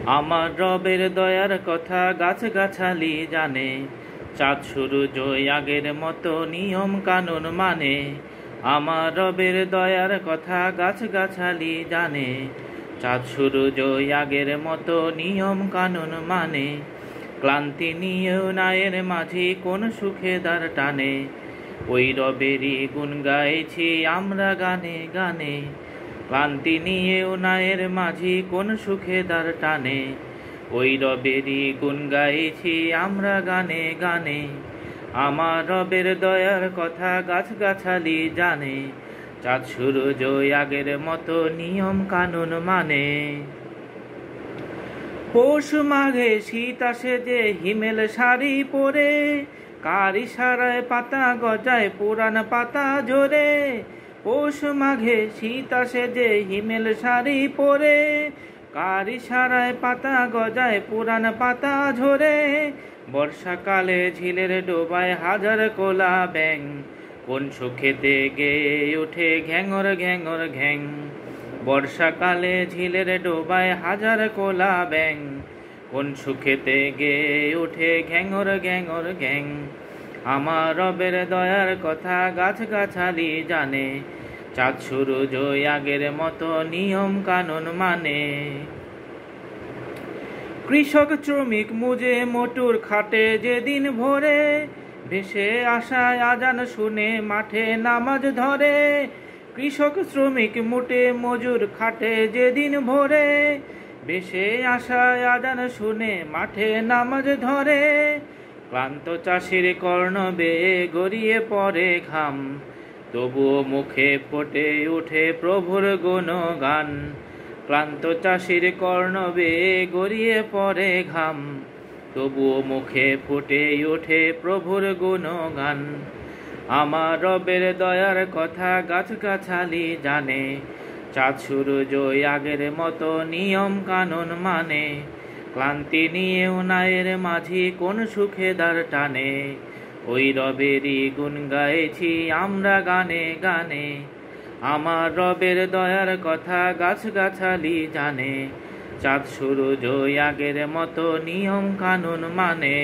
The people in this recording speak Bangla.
আমার রবের দয়ার কথা গাছগাছালি জানে, চাঁদ সূরজ আগের মতো নিয়ম কানুন মানে। আমার রবের দয়ার কথা গাছগাছালি জানে, চাঁদ সূরজ আগের মতো নিয়ম কানুন মানে। ক্লান্তি নিয়েও নায়ের মাঝি কোন সুখে দ্বার টানে, ওই রবেরই গুণ গাইছি আমরা গানে গানে। ক্লান্তি নিয়েও নায়ের মাঝি কোন সুখে দ্বার টানে, ওই রবেরই গুণ গাইছি আমরা গানে গানে। আমার রবের দয়ার কথা গাছগাছালি জানে, চাঁদ সূরজ আগের মতো নিয়ম কানুন মানে। পৌষ মাঘে শীত আসে যে হিমেল শাড়ি পরে, কার ইশারায় পাতা গজায় পুরান পাতা ঝরে। পৌষ মাঘে শীত আসে যে হিমেল শাড়ি পরে, কার ইশারায় পাতা গজায় পুরান পাতা ঝরে। বর্ষাকালে ঝিলের ডোবায় হাজার কোলা ব্যাং, কোন সুখেতে গেয়ে ওঠে ঘ্যাঙর ঘ্যাঙর ঘ্যাং। বর্ষাকালে ঝিলের ডোবায় হাজার কোলা ব্যাং, কোন সুখেতে গেয়ে ওঠে ঘ্যাঙর ঘ্যাঙর ঘ্যাং। আমার রবের দয়ার কথা গাছগাছালি জানে, চাঁদ সূরজ আগের মতো নিয়ম কানুন মানে। কৃষক শ্রমিক মুজে মোটর খাটে যেদিন ভোরে, ভেসে আসায় আজান শুনে মাঠে নামাজ ধরে। কৃষক শ্রমিক মুটে মজুর খাটে যেদিন ভোরে, ভেসে আসায় আজান শুনে মাঠে নামাজ ধরে। ক্লান্ত চাষির কর্ণ বেয়ে গড়িয়ে পড়ে ঘাম, তবুও মুখে ফুটে ওঠে প্রভুর গুণগান। ক্লান্ত চাষির কর্ণ বেয়ে গড়িয়ে পড়ে ঘাম, তবুও মুখে ফুটে ওঠে প্রভুর গুণগান। আমার রবের দয়ার কথা গাছগাছালি জানে, চাঁদ সূরজ আগের মতো নিয়ম কানুন মানে। ক্লান্তি নিয়েও নায়ের মাঝি কোন সুখে দ্বার টানে, ওই রবেরই গুণ গাইছি আমরা গানে গানে। আমার রবের দয়ার কথা গাছগাছালি জানে, চাঁদ সূরজ আগের মতো নিয়ম কানুন মানে।